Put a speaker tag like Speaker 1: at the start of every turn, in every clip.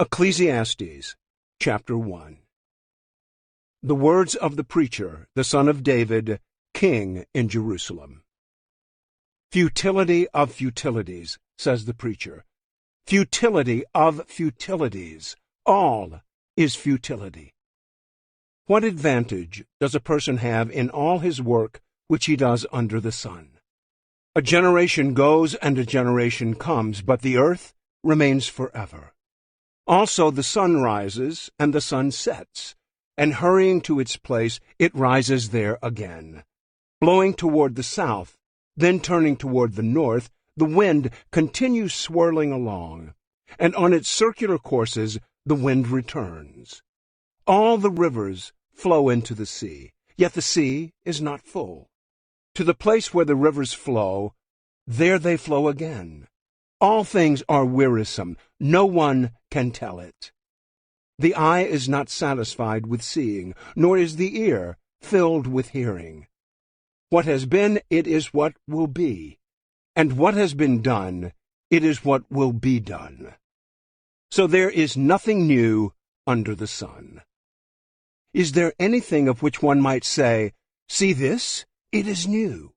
Speaker 1: Ecclesiastes, chapter 1. The words of the preacher, the son of David, king in Jerusalem. Futility of futilities, says the preacher. Futility of futilities. All is futility. What advantage does a person have in all his work which he does under the sun? A generation goes and a generation comes, but the earth remains forever. Also the sun rises and the sun sets, and hurrying to its place it rises there again. Blowing toward the south, then turning toward the north, the wind continues swirling along, and on its circular courses the wind returns. All the rivers flow into the sea, yet the sea is not full. To the place where the rivers flow, there they flow again. All things are wearisome, no one can tell it. The eye is not satisfied with seeing, nor is the ear filled with hearing. What has been, it is what will be, and what has been done, it is what will be done. So there is nothing new under the sun. Is there anything of which one might say, "See this, it is new"?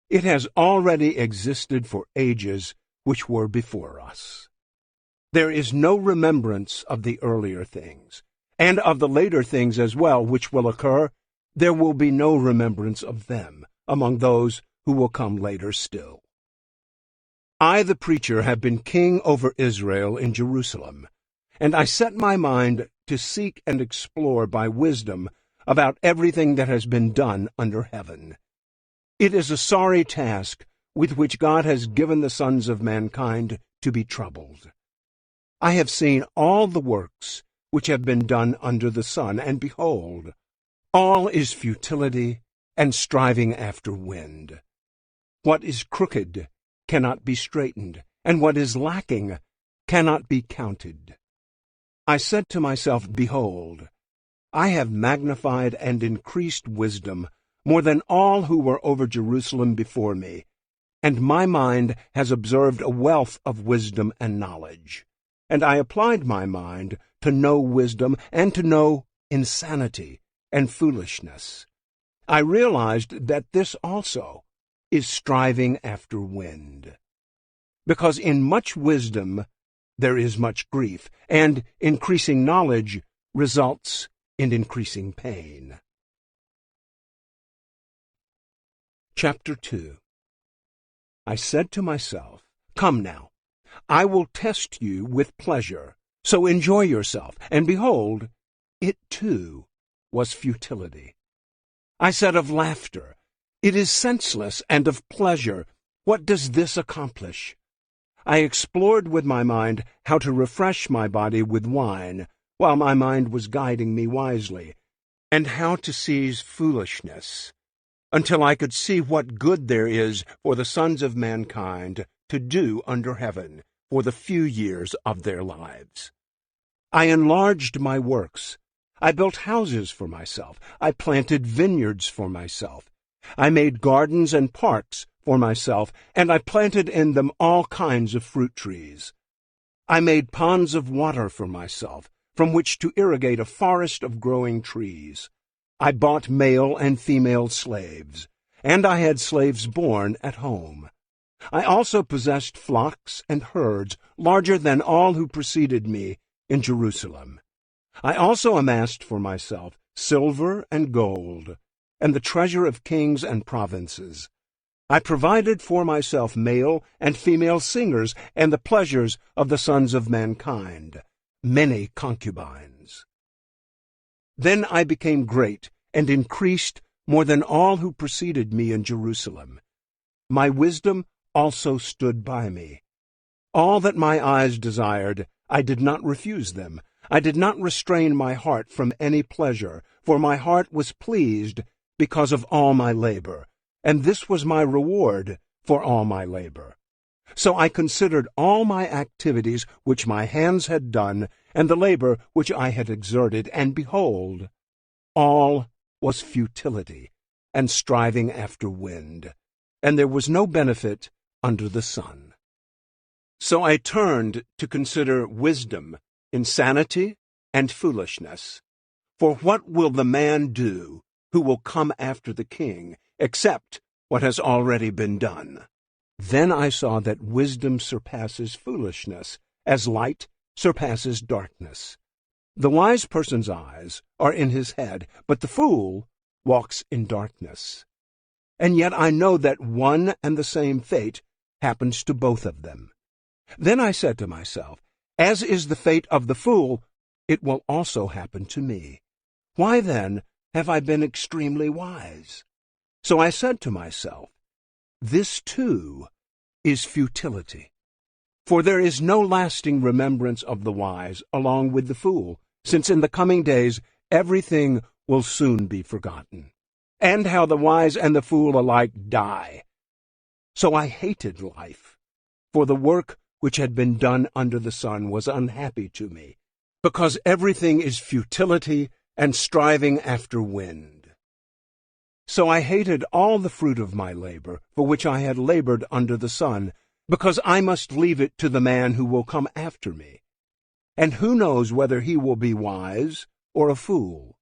Speaker 1: It has already existed for ages which were before us. There is no remembrance of the earlier things, and of the later things as well which will occur. There will be no remembrance of them among those who will come later still. I, the preacher, have been king over Israel in Jerusalem, and I set my mind to seek and explore by wisdom about everything that has been done under heaven. It is a sorry task with which God has given the sons of mankind to be troubled. I have seen all the works which have been done under the sun, and behold, all is futility and striving after wind. What is crooked cannot be straightened, and what is lacking cannot be counted. I said to myself, "Behold, I have magnified and increased wisdom more than all who were over Jerusalem before me, and my mind has observed a wealth of wisdom and knowledge. And I applied my mind to know wisdom and to know insanity and foolishness. I realized that this also is striving after wind. Because in much wisdom there is much grief, and increasing knowledge results in increasing pain." Chapter 2. I said to myself, "Come now, I will test you with pleasure, so enjoy yourself." And behold, it too was futility. I said of laughter, "It is senseless," and of pleasure, "What does this accomplish?" I explored with my mind how to refresh my body with wine, while my mind was guiding me wisely, and how to seize foolishness, until I could see what good there is for the sons of mankind to do under heaven for the few years of their lives. I enlarged my works. I built houses for myself. I planted vineyards for myself. I made gardens and parks for myself, and I planted in them all kinds of fruit trees. I made ponds of water for myself, from which to irrigate a forest of growing trees. I bought male and female slaves, and I had slaves born at home. I also possessed flocks and herds larger than all who preceded me in Jerusalem. I also amassed for myself silver and gold, and the treasure of kings and provinces. I provided for myself male and female singers, and the pleasures of the sons of mankind, many concubines. Then I became great and increased more than all who preceded me in Jerusalem. My wisdom also stood by me. All that my eyes desired, I did not refuse them. I did not restrain my heart from any pleasure, for my heart was pleased because of all my labor, and this was my reward for all my labor. So I considered all my activities which my hands had done, and the labor which I had exerted, and behold, all was futility and striving after wind, and there was no benefit under the sun. So I turned to consider wisdom insanity, and foolishness. For what will the man do who will come after the king, except what has already been done? Then I saw that wisdom surpasses foolishness, as light surpasses darkness. The wise person's eyes are in his head, but the fool walks in darkness. And yet I know that one and the same fate happens to both of them. Then I said to myself, as is the fate of the fool, it will also happen to me. Why then have I been extremely wise? So I said to myself, this too is futility. For there is no lasting remembrance of the wise along with the fool, since in the coming days everything will soon be forgotten, and how the wise and the fool alike die. So I hated life, for the work which had been done under the sun was unhappy to me, because everything is futility and striving after wind. So I hated all the fruit of my labor, for which I had labored under the sun, because I must leave it to the man who will come after me. And who knows whether he will be wise or a fool?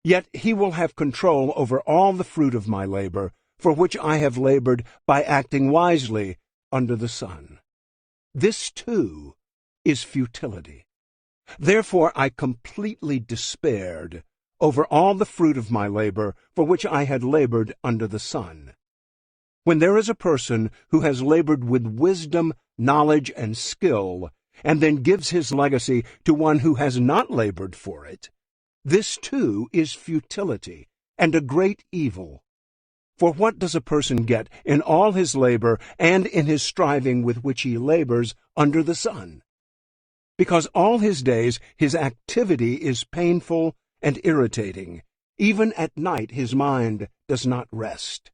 Speaker 1: Yet he will have control over all the fruit of my labor, for which I have labored by acting wisely under the sun. This too is futility. Therefore I completely despaired over all the fruit of my labor, for which I had labored under the sun. When there is a person who has labored with wisdom, knowledge, and skill, and then gives his legacy to one who has not labored for it, this too is futility, and a great evil. For what does a person get in all his labor and in his striving with which he labors under the sun? Because all his days his activity is painful and irritating. Even at night his mind does not rest.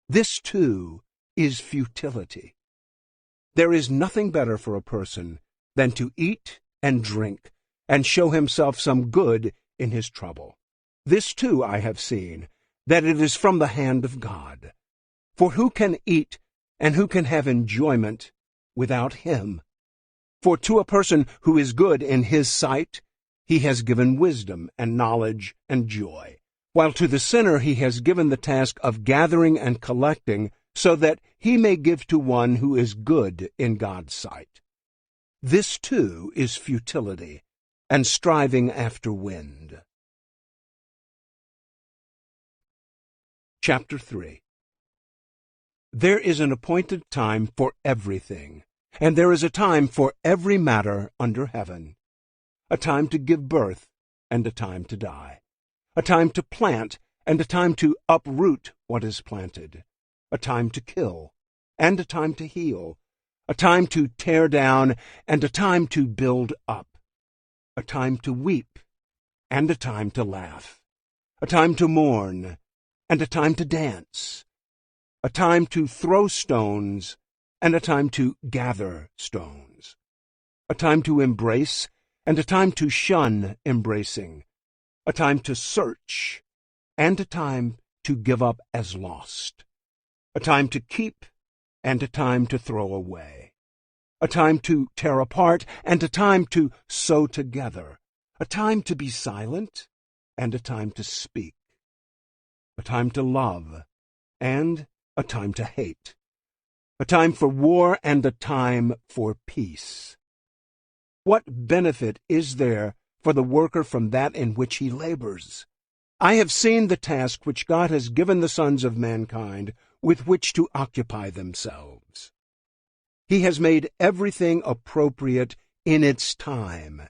Speaker 1: This too is futility. There is nothing better for a person than to eat and drink and show himself some good in his trouble. This too I have seen, that it is from the hand of God. For who can eat and who can have enjoyment without him? For to a person who is good in his sight, he has given wisdom and knowledge and joy, while to the sinner he has given the task of gathering and collecting, so that he may give to one who is good in God's sight. This too is futility, and striving after wind. Chapter 3. There is an appointed time for everything, and there is a time for every matter under heaven, a time to give birth and a time to die, a time to plant and a time to uproot what is planted, a time to kill and a time to heal, a time to tear down and a time to build up, a time to weep and a time to laugh, a time to mourn and a time to dance, a time to throw stones and a time to gather stones, a time to embrace and a time to shun embracing, a time to search and a time to give up as lost, a time to keep and a time to throw away, a time to tear apart and a time to sew together, a time to be silent and a time to speak, a time to love and a time to hate, a time for war and a time for peace. What benefit is there for the worker from that in which he labors? I have seen the task which God has given the sons of mankind with which to occupy themselves. He has made everything appropriate in its time.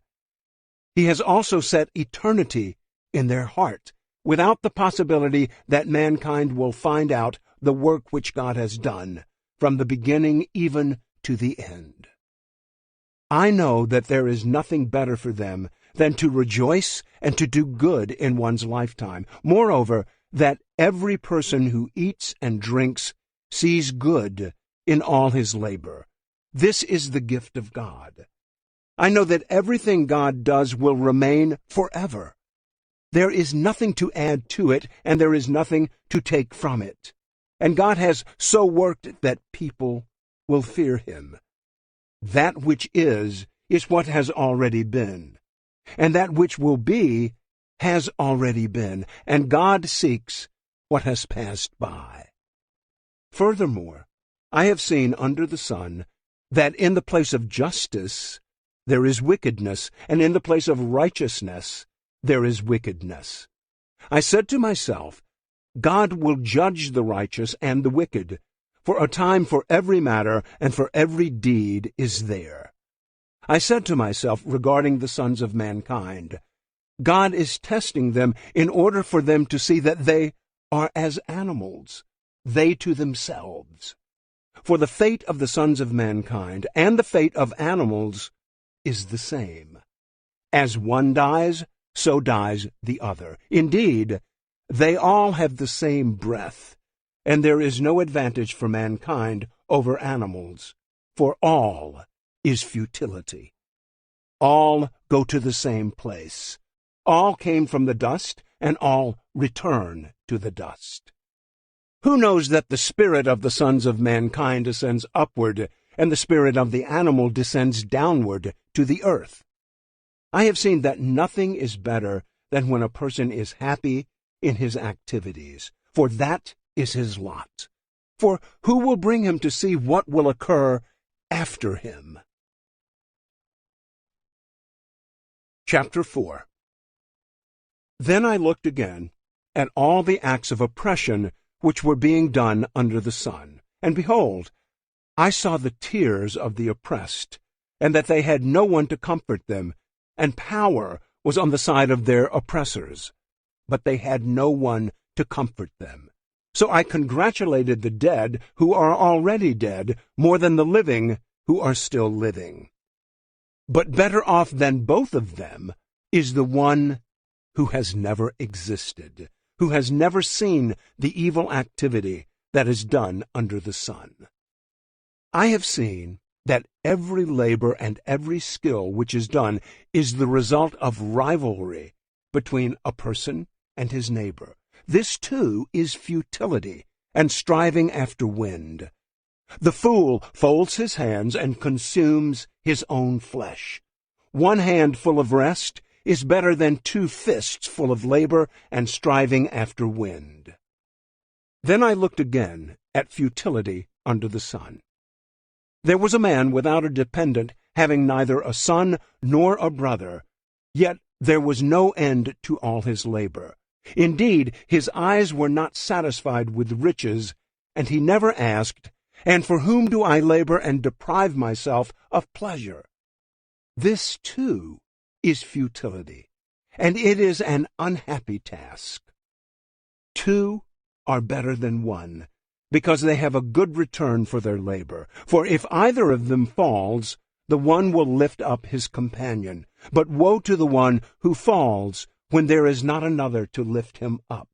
Speaker 1: He has also set eternity in their heart, without the possibility that mankind will find out the work which God has done, from the beginning even to the end. I know that there is nothing better for them than to rejoice and to do good in one's lifetime. Moreover, that every person who eats and drinks sees good in all his labor. This is the gift of God. I know that everything God does will remain forever. There is nothing to add to it, and there is nothing to take from it. And God has so worked it that people will fear him. That which is what has already been. and that which will be has already been, and God seeks what has passed by. Furthermore, I have seen under the sun that in the place of justice there is wickedness, and in the place of righteousness there is wickedness. I said to myself, God will judge the righteous and the wicked, for a time for every matter and for every deed is there. I said to myself regarding the sons of mankind, God is testing them in order for them to see that they are as animals, they to themselves. For the fate of the sons of mankind and the fate of animals is the same. As one dies, so dies the other. Indeed, they all have the same breath, and there is no advantage for mankind over animals, for all is futility. All go to the same place. All came from the dust, and all return to the dust. Who knows that the spirit of the sons of mankind descends upward, and the spirit of the animal descends downward to the earth? I have seen that nothing is better than when a person is happy in his activities, for that is his lot. For who will bring him to see what will occur after him? Chapter 4. Then I looked again at all the acts of oppression which were being done under the sun. And behold, I saw the tears of the oppressed, and that they had no one to comfort them, and power was on the side of their oppressors, but they had no one to comfort them. So I congratulated the dead who are already dead more than the living who are still living. But better off than both of them is the one who has never existed, who has never seen the evil activity that is done under the sun. I have seen that every labor and every skill which is done is the result of rivalry between a person and his neighbor. This too is futility and striving after wind. The fool folds his hands and consumes his own flesh. One hand full of rest is better than 2 fists full of labor and striving after wind. Then I looked again at futility under the sun. There was a man without a dependent, having neither a son nor a brother, yet there was no end to all his labor. Indeed, his eyes were not satisfied with riches, and he never asked, "And for whom do I labor and deprive myself of pleasure?" This, too, is futility, and it is an unhappy task. 2 are better than 1, because they have a good return for their labor. For if either of them falls, the one will lift up his companion. But woe to the one who falls when there is not another to lift him up.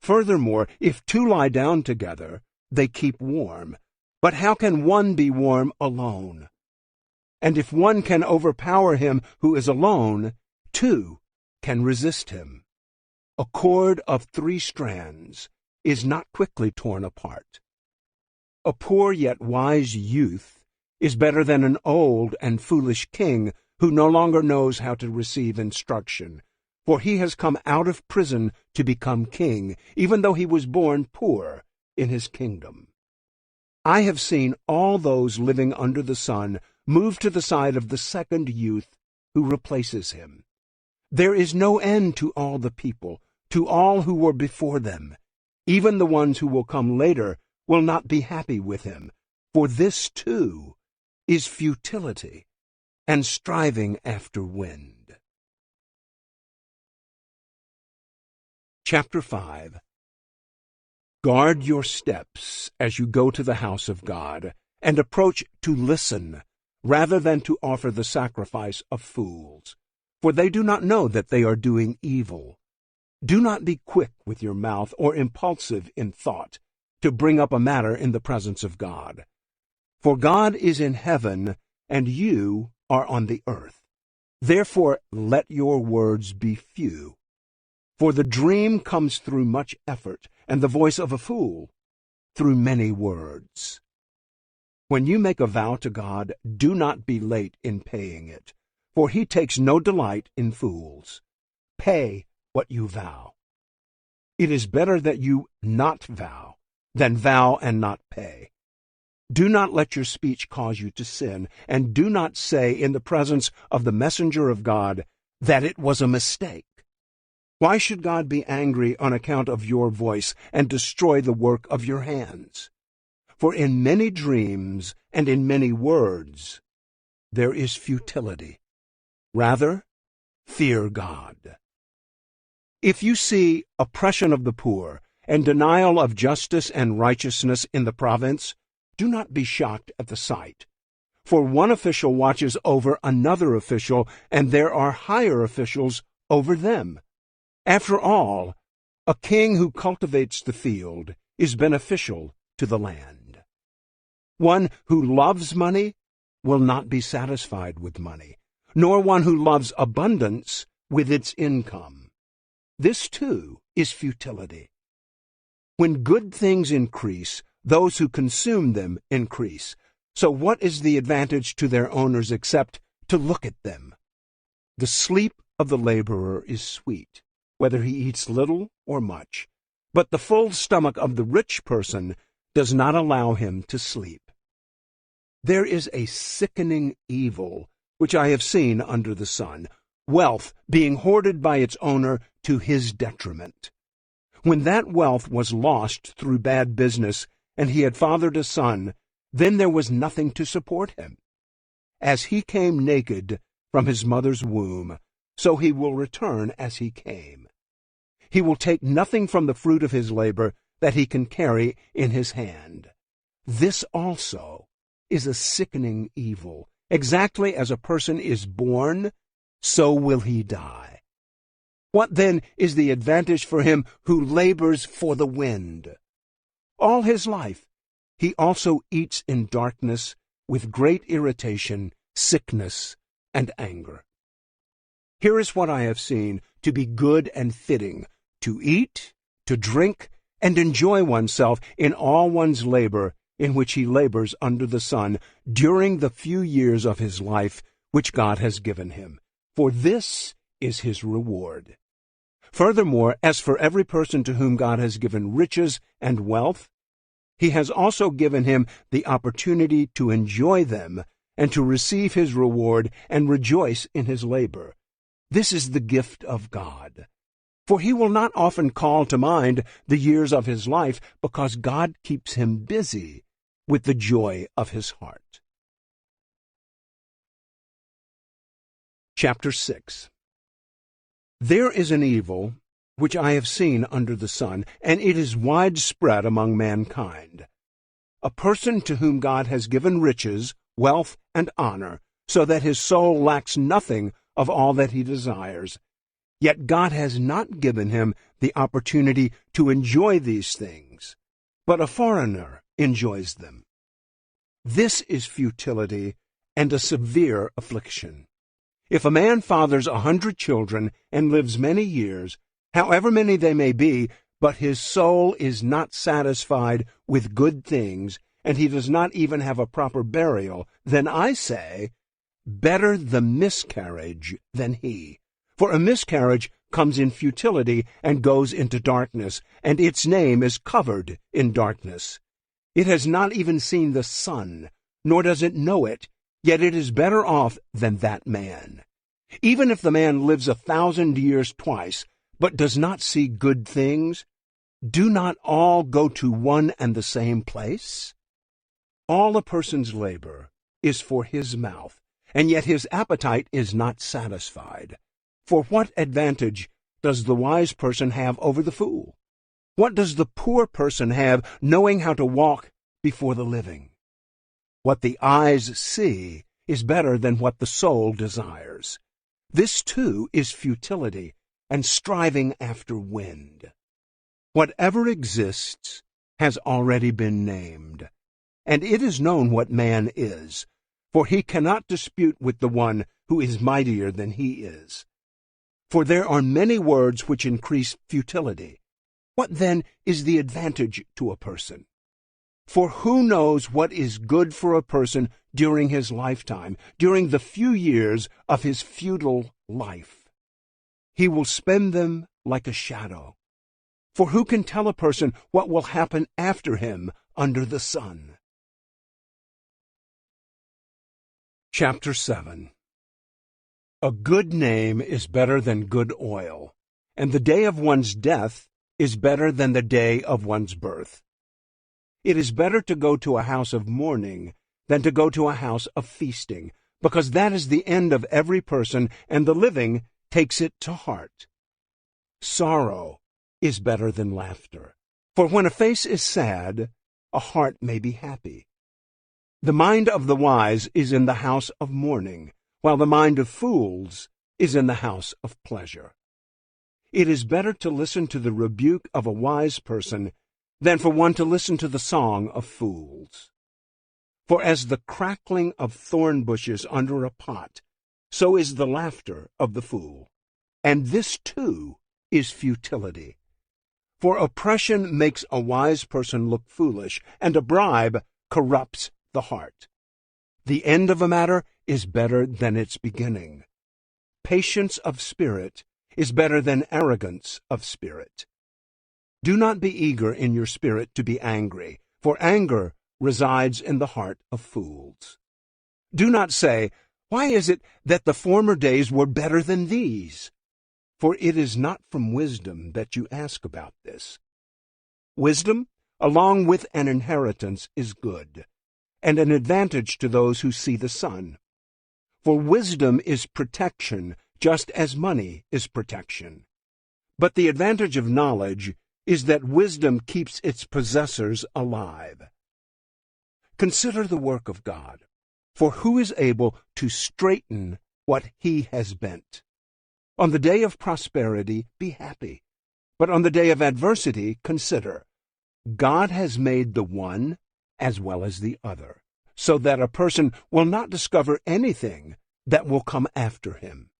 Speaker 1: Furthermore, if 2 lie down together, they keep warm. But how can one be warm alone? And if one can overpower him who is alone, 2 can resist him. A cord of 3 strands is not quickly torn apart. A poor yet wise youth is better than an old and foolish king who no longer knows how to receive instruction, for he has come out of prison to become king, even though he was born poor in his kingdom. I have seen all those living under the sun move to the side of the second youth who replaces him. There is no end to all the people, to all who were before them. Even the ones who will come later will not be happy with him, for this too is futility and striving after wind. Chapter 5. Guard your steps as you go to the house of God, and approach to listen, rather than to offer the sacrifice of fools, for they do not know that they are doing evil. Do not be quick with your mouth or impulsive in thought to bring up a matter in the presence of God. For God is in heaven, and you are on the earth. Therefore let your words be few. For the dream comes through much effort, and the voice of a fool through many words. When you make a vow to God, do not be late in paying it, for he takes no delight in fools. Pay what you vow. It is better that you not vow than vow and not pay. Do not let your speech cause you to sin, and do not say in the presence of the messenger of God that it was a mistake. Why should God be angry on account of your voice and destroy the work of your hands? For in many dreams and in many words there is futility. Rather, fear God. If you see oppression of the poor and denial of justice and righteousness in the province, do not be shocked at the sight. For one official watches over another official, and there are higher officials over them. After all, a king who cultivates the field is beneficial to the land. One who loves money will not be satisfied with money, nor one who loves abundance with its income. This, too, is futility. When good things increase, those who consume them increase. So what is the advantage to their owners except to look at them? The sleep of the laborer is sweet, whether he eats little or much, but the full stomach of the rich person does not allow him to sleep. There is a sickening evil which I have seen under the sun, wealth being hoarded by its owner to his detriment. When that wealth was lost through bad business, and he had fathered a son, then there was nothing to support him. As he came naked from his mother's womb, so he will return as he came. He will take nothing from the fruit of his labor that he can carry in his hand. This also is a sickening evil. Exactly as a person is born, so will he die. What then is the advantage for him who labors for the wind? All his life he also eats in darkness with great irritation, sickness, and anger. Here is what I have seen to be good and fitting, to eat, to drink, and enjoy oneself in all one's labor in which he labors under the sun during the few years of his life which God has given him, for this is his reward. Furthermore, as for every person to whom God has given riches and wealth, he has also given him the opportunity to enjoy them and to receive his reward and rejoice in his labor. This is the gift of God. For he will not often call to mind the years of his life, because God keeps him busy with the joy of his heart. Chapter 6. There is an evil which I have seen under the sun, and it is widespread among mankind. A person to whom God has given riches, wealth, and honor, so that his soul lacks nothing of all that he desires. Yet God has not given him the opportunity to enjoy these things, but a foreigner enjoys them. This is futility and a severe affliction. If a man fathers 100 children and lives many years, however many they may be, but his soul is not satisfied with good things, and he does not even have a proper burial, then I say, better the miscarriage than he. For a miscarriage comes in futility and goes into darkness, and its name is covered in darkness. It has not even seen the sun, nor does it know it, yet it is better off than that man. Even if the man lives 1,000 years twice, but does not see good things, do not all go to one and the same place? All a person's labor is for his mouth, and yet his appetite is not satisfied. For what advantage does the wise person have over the fool? What does the poor person have knowing how to walk before the living? What the eyes see is better than what the soul desires. This too is futility and striving after wind. Whatever exists has already been named, and it is known what man is, for he cannot dispute with the one who is mightier than he is. For there are many words which increase futility. What then is the advantage to a person? For who knows what is good for a person during his lifetime, during the few years of his futile life? He will spend them like a shadow. For who can tell a person what will happen after him under the sun? Chapter 7. A good name is better than good oil, and the day of one's death is better than the day of one's birth. It is better to go to a house of mourning than to go to a house of feasting, because that is the end of every person, and the living takes it to heart. Sorrow is better than laughter, for when a face is sad, a heart may be happy. The mind of the wise is in the house of mourning, while the mind of fools is in the house of pleasure. It is better to listen to the rebuke of a wise person than for one to listen to the song of fools. For as the crackling of thorn bushes under a pot, so is the laughter of the fool. And this too is futility. For oppression makes a wise person look foolish, and a bribe corrupts the heart. The end of a matter is better than its beginning. Patience of spirit is better than arrogance of spirit. Do not be eager in your spirit to be angry, for anger resides in the heart of fools. Do not say, "Why is it that the former days were better than these?" For it is not from wisdom that you ask about this. Wisdom, along with an inheritance, is good, and an advantage to those who see the sun. For wisdom is protection, just as money is protection. But the advantage of knowledge is that wisdom keeps its possessors alive. Consider the work of God, for who is able to straighten what he has bent? On the day of prosperity, be happy, but on the day of adversity, consider, God has made the one as well as the other, so that a person will not discover anything that will come after him.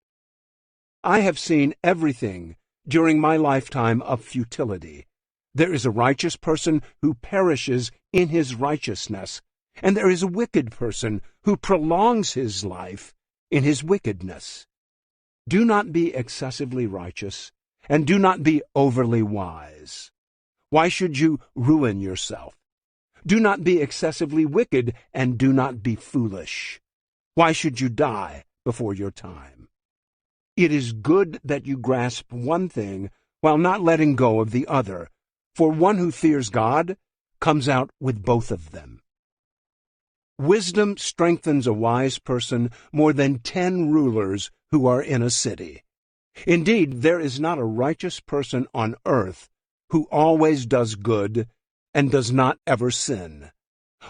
Speaker 1: I have seen everything during my lifetime of futility. There is a righteous person who perishes in his righteousness, and there is a wicked person who prolongs his life in his wickedness. Do not be excessively righteous, and do not be overly wise. Why should you ruin yourself? Do not be excessively wicked, and do not be foolish. Why should you die before your time? It is good that you grasp one thing while not letting go of the other, for one who fears God comes out with both of them. Wisdom strengthens a wise person more than 10 rulers who are in a city. Indeed, there is not a righteous person on earth who always does good and does not ever sin.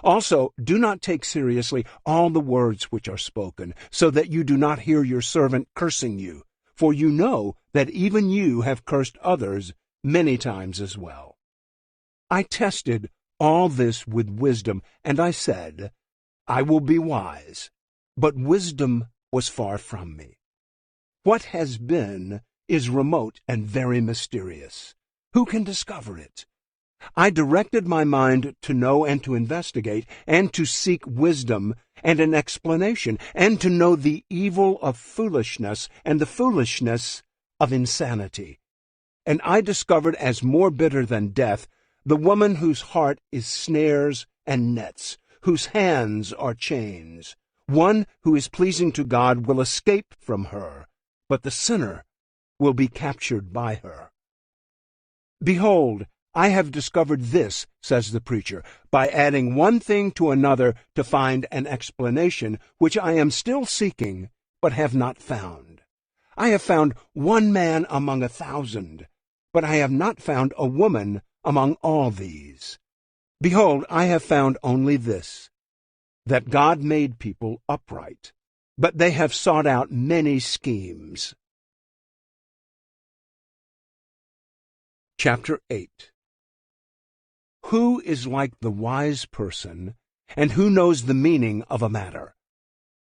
Speaker 1: Also, do not take seriously all the words which are spoken, so that you do not hear your servant cursing you, for you know that even you have cursed others many times as well. I tested all this with wisdom, and I said, I will be wise, but wisdom was far from me. What has been is remote and very mysterious. Who can discover it? I directed my mind to know and to investigate, and to seek wisdom and an explanation, and to know the evil of foolishness and the foolishness of insanity. And I discovered as more bitter than death the woman whose heart is snares and nets, whose hands are chains. One who is pleasing to God will escape from her, but the sinner will be captured by her. Behold, I have discovered this, says the preacher, by adding one thing to another to find an explanation, which I am still seeking, but have not found. I have found one man among 1,000, but I have not found a woman among all these. Behold, I have found only this, that God made people upright, but they have sought out many schemes. Chapter 8. Who is like the wise person, and who knows the meaning of a matter?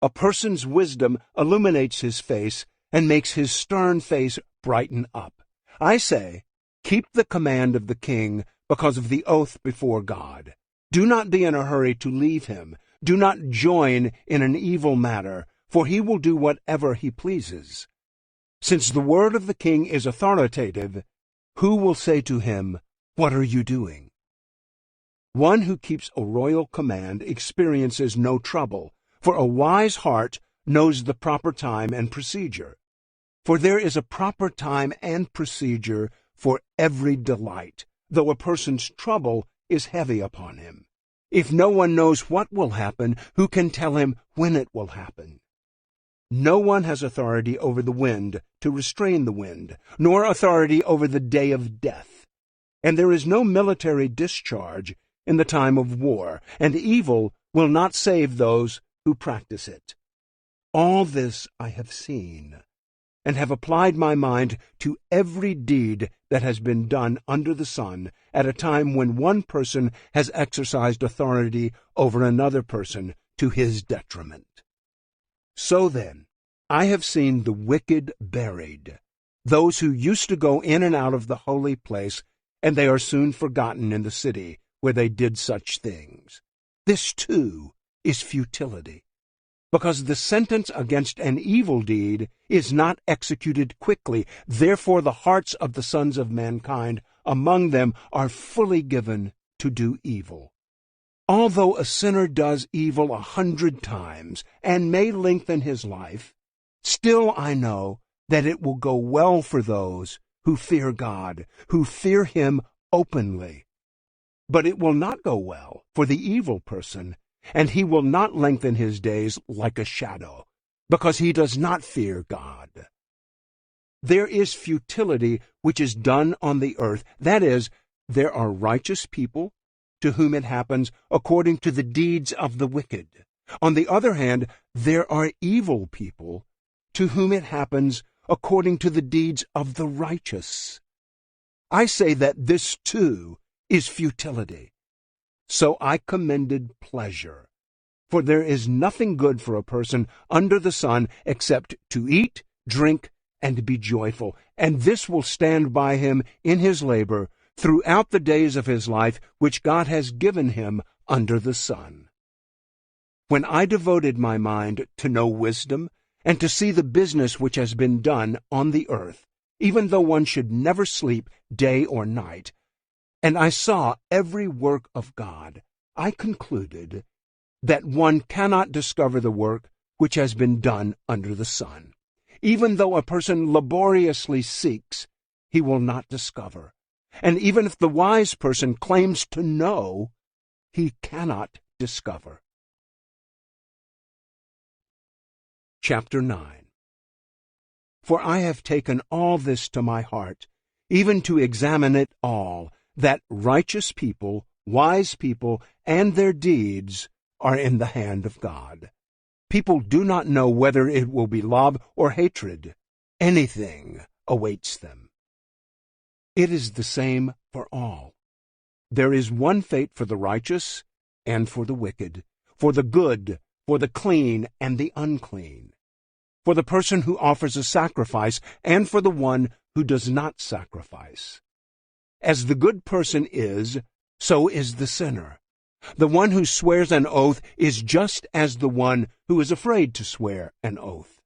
Speaker 1: A person's wisdom illuminates his face and makes his stern face brighten up. I say, keep the command of the king because of the oath before God. Do not be in a hurry to leave him. Do not join in an evil matter, for he will do whatever he pleases. Since the word of the king is authoritative, who will say to him, "What are you doing?" One who keeps a royal command experiences no trouble, for a wise heart knows the proper time and procedure. For there is a proper time and procedure for every delight, though a person's trouble is heavy upon him. If no one knows what will happen, who can tell him when it will happen? No one has authority over the wind to restrain the wind, nor authority over the day of death. And there is no military discharge in the time of war, and evil will not save those who practice it. All this I have seen, and have applied my mind to every deed that has been done under the sun at a time when one person has exercised authority over another person to his detriment. So then, I have seen the wicked buried, those who used to go in and out of the holy place, and they are soon forgotten in the city where they did such things. This, too, is futility, because the sentence against an evil deed is not executed quickly. Therefore the hearts of the sons of mankind among them are fully given to do evil. Although a sinner does evil 100 times and may lengthen his life, still I know that it will go well for those who fear God, who fear him openly. But it will not go well for the evil person, and he will not lengthen his days like a shadow, because he does not fear God. There is futility which is done on the earth. That is, there are righteous people to whom it happens according to the deeds of the wicked. On the other hand, there are evil people to whom it happens according to the deeds of the righteous. I say that this too is futility. So I commended pleasure. For there is nothing good for a person under the sun except to eat, drink, and be joyful, and this will stand by him in his labor throughout the days of his life which God has given him under the sun. When I devoted my mind to know wisdom, and to see the business which has been done on the earth, even though one should never sleep day or night, and I saw every work of God, I concluded that one cannot discover the work which has been done under the sun. Even though a person laboriously seeks, he will not discover. And even if the wise person claims to know, he cannot discover. Chapter 9. For I have taken all this to my heart, even to examine it all, that righteous people, wise people, and their deeds are in the hand of God. People do not know whether it will be love or hatred. Anything awaits them. It is the same for all. There is one fate for the righteous and for the wicked, for the good, for the clean and the unclean, for the person who offers a sacrifice and for the one who does not sacrifice. As the good person is, so is the sinner. The one who swears an oath is just as the one who is afraid to swear an oath.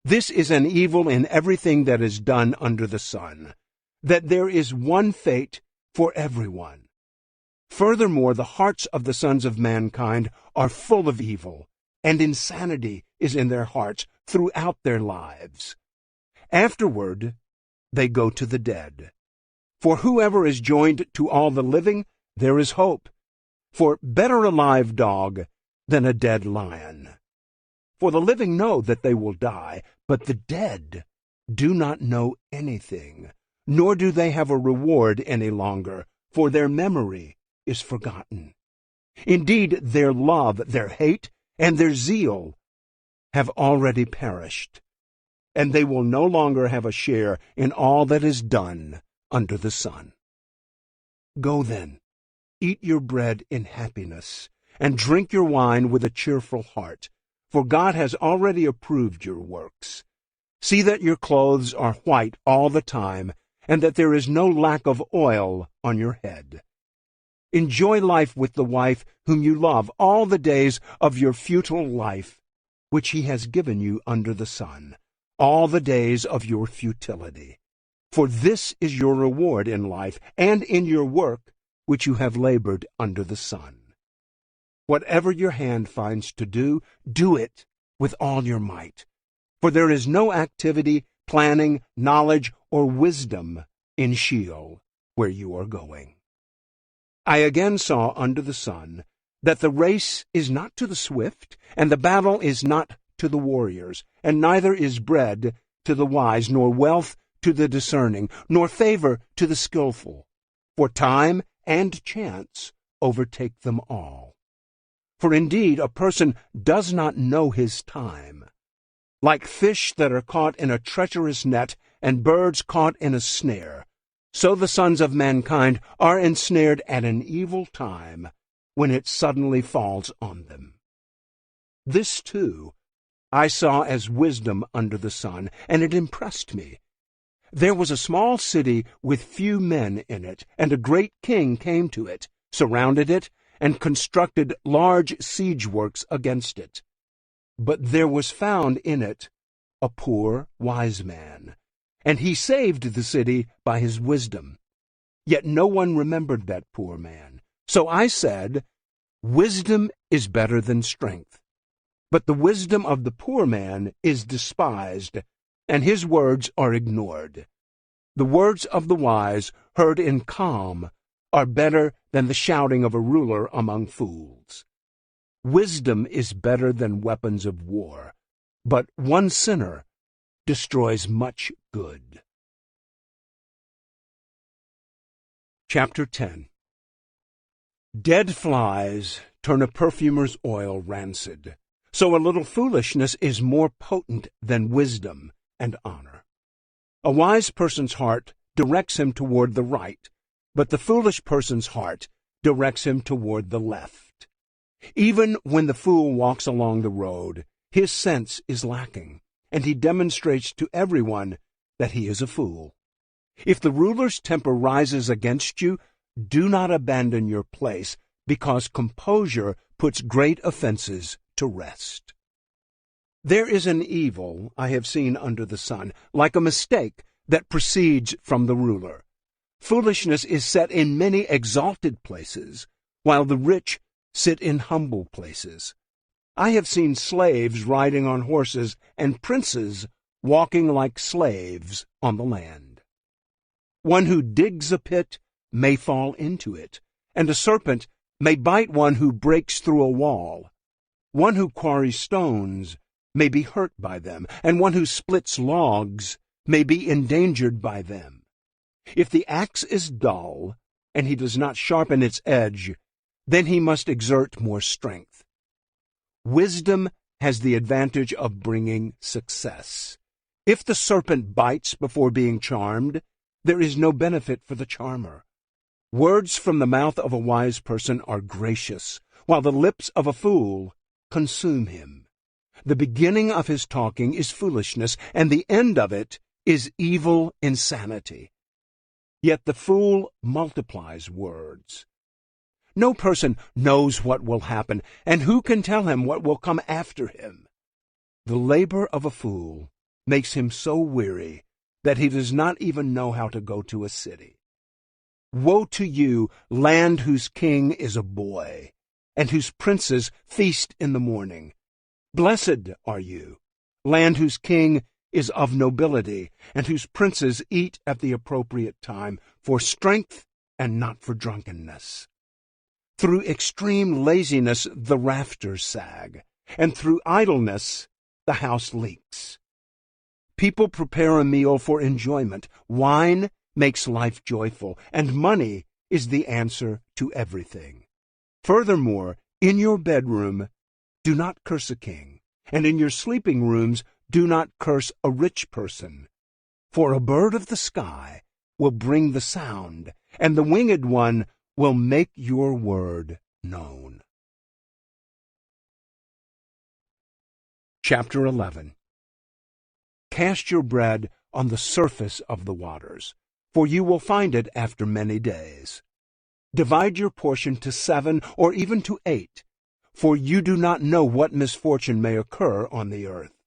Speaker 1: This is an evil in everything that is done under the sun, that there is one fate for everyone. Furthermore, the hearts of the sons of mankind are full of evil, and insanity is in their hearts throughout their lives. Afterward, they go to the dead. For whoever is joined to all the living, there is hope. For better a live dog than a dead lion. For the living know that they will die, but the dead do not know anything, nor do they have a reward any longer, for their memory is forgotten. Indeed, their love, their hate, and their zeal have already perished, and they will no longer have a share in all that is done under the sun. Go then, eat your bread in happiness, and drink your wine with a cheerful heart, for God has already approved your works. See that your clothes are white all the time, and that there is no lack of oil on your head. Enjoy life with the wife whom you love all the days of your futile life, which he has given you under the sun, all the days of your futility. For this is your reward in life and in your work which you have labored under the sun. Whatever your hand finds to do, do it with all your might. For there is no activity, planning, knowledge, or wisdom in Sheol, where you are going. I again saw under the sun that the race is not to the swift, and the battle is not to the warriors, and neither is bread to the wise, nor wealth to the discerning, nor favor to the skillful. For time and chance overtake them all. For indeed a person does not know his time. Like fish that are caught in a treacherous net, and birds caught in a snare, so the sons of mankind are ensnared at an evil time, when it suddenly falls on them. This, too, I saw as wisdom under the sun, and it impressed me. There was a small city with few men in it, and a great king came to it, surrounded it, and constructed large siege works against it. But there was found in it a poor wise man, and he saved the city by his wisdom. Yet no one remembered that poor man. So I said, wisdom is better than strength. But the wisdom of the poor man is despised, and his words are ignored. The words of the wise, heard in calm, are better than the shouting of a ruler among fools. Wisdom is better than weapons of war, but one sinner destroys much good. Chapter 10. Dead flies turn a perfumer's oil rancid, so a little foolishness is more potent than wisdom and honor. A wise person's heart directs him toward the right, but the foolish person's heart directs him toward the left. Even when the fool walks along the road, his sense is lacking, and he demonstrates to everyone that he is a fool. If the ruler's temper rises against you, do not abandon your place, because composure puts great offenses to rest. There is an evil I have seen under the sun, like a mistake that proceeds from the ruler. Foolishness is set in many exalted places, while the rich sit in humble places. I have seen slaves riding on horses, and princes walking like slaves on the land. One who digs a pit may fall into it, and a serpent may bite one who breaks through a wall. One who quarries stones may be hurt by them, and one who splits logs may be endangered by them. If the axe is dull, and he does not sharpen its edge, then he must exert more strength. Wisdom has the advantage of bringing success. If the serpent bites before being charmed, there is no benefit for the charmer. Words from the mouth of a wise person are gracious, while the lips of a fool consume him. The beginning of his talking is foolishness, and the end of it is evil insanity. Yet the fool multiplies words. No person knows what will happen, and who can tell him what will come after him? The labor of a fool makes him so weary that he does not even know how to go to a city. Woe to you, land whose king is a boy, and whose princes feast in the morning. Blessed are you, land whose king is of nobility, and whose princes eat at the appropriate time, for strength and not for drunkenness. Through extreme laziness the rafters sag, and through idleness the house leaks. People prepare a meal for enjoyment. Wine makes life joyful, and money is the answer to everything. Furthermore, in your bedroom do not curse a king, and in your sleeping rooms do not curse a rich person. For a bird of the sky will bring the sound, and the winged one will make your word known. Chapter 11. Cast your bread on the surface of the waters, for you will find it after many days. Divide your portion to 7 or even to 8, for you do not know what misfortune may occur on the earth.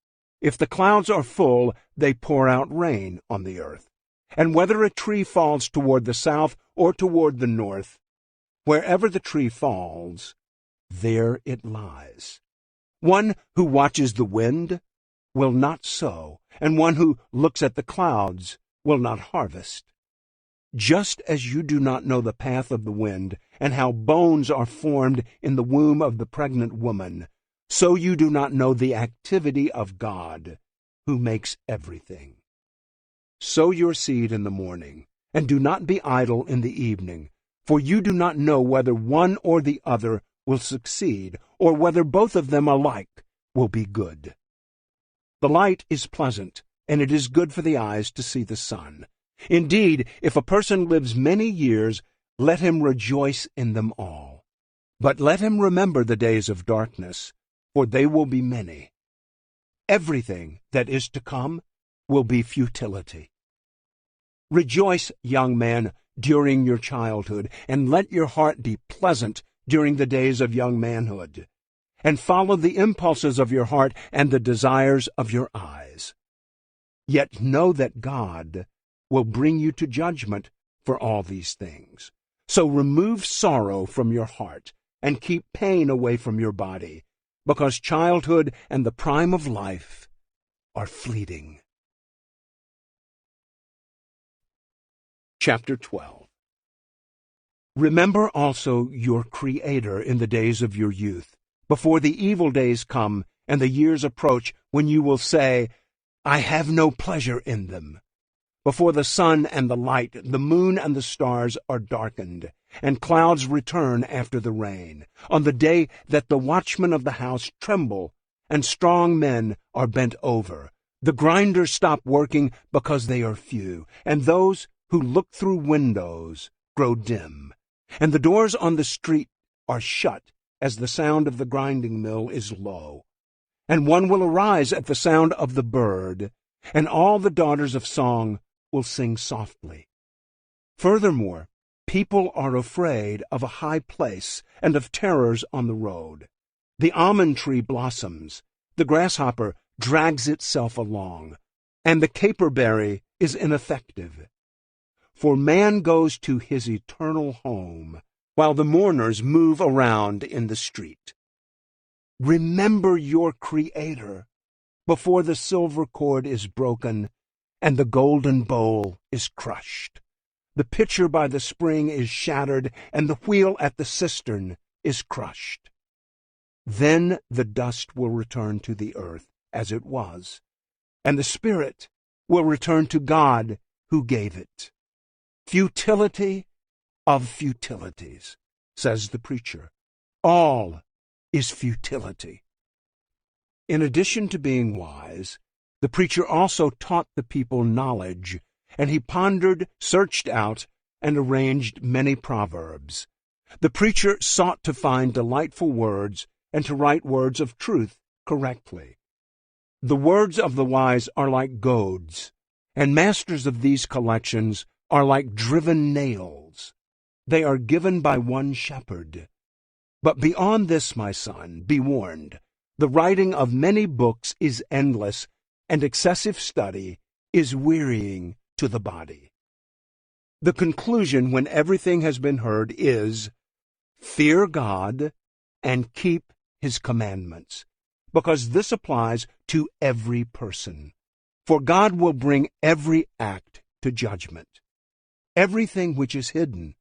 Speaker 1: If the clouds are full, they pour out rain on the earth. And whether a tree falls toward the south or toward the north, wherever the tree falls, there it lies. One who watches the wind will not sow, and one who looks at the clouds will not harvest. Just as you do not know the path of the wind, and how bones are formed in the womb of the pregnant woman, so you do not know the activity of God, who makes everything. Sow your seed in the morning, and do not be idle in the evening, for you do not know whether one or the other will succeed, or whether both of them alike will be good. The light is pleasant, and it is good for the eyes to see the sun. Indeed, if a person lives many years, let him rejoice in them all. But let him remember the days of darkness, for they will be many. Everything that is to come will be futility. Rejoice, young man, during your childhood, and let your heart be pleasant during the days of young manhood, and follow the impulses of your heart and the desires of your eyes. Yet know that God will bring you to judgment for all these things. So remove sorrow from your heart, and keep pain away from your body, because childhood and the prime of life are fleeting. Chapter 12. Remember also your Creator in the days of your youth, before the evil days come and the years approach when you will say, I have no pleasure in them. Before the sun and the light, the moon and the stars are darkened, and clouds return after the rain, on the day that the watchmen of the house tremble, and strong men are bent over. The grinders stop working because they are few, and those who look through windows grow dim. And the doors on the street are shut as the sound of the grinding mill is low. And one will arise at the sound of the bird, and all the daughters of song will sing softly. Furthermore, people are afraid of a high place and of terrors on the road. The almond tree blossoms, the grasshopper drags itself along, and the caperberry is ineffective. For man goes to his eternal home, while the mourners move around in the street. Remember your Creator before the silver cord is broken and the golden bowl is crushed. The pitcher by the spring is shattered, and the wheel at the cistern is crushed. Then the dust will return to the earth as it was, and the spirit will return to God who gave it. Futility of futilities, says the preacher. All is futility. In addition to being wise, the preacher also taught the people knowledge, and he pondered, searched out, and arranged many proverbs. The preacher sought to find delightful words and to write words of truth correctly. The words of the wise are like goads, and masters of these collections are like driven nails. They are given by one shepherd. But beyond this, my son, be warned. The writing of many books is endless, and excessive study is wearying to the body. The conclusion, when everything has been heard, is, fear God and keep His commandments, because this applies to every person. For God will bring every act to judgment. Everything which is hidden,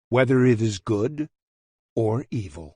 Speaker 1: whether it is good or evil.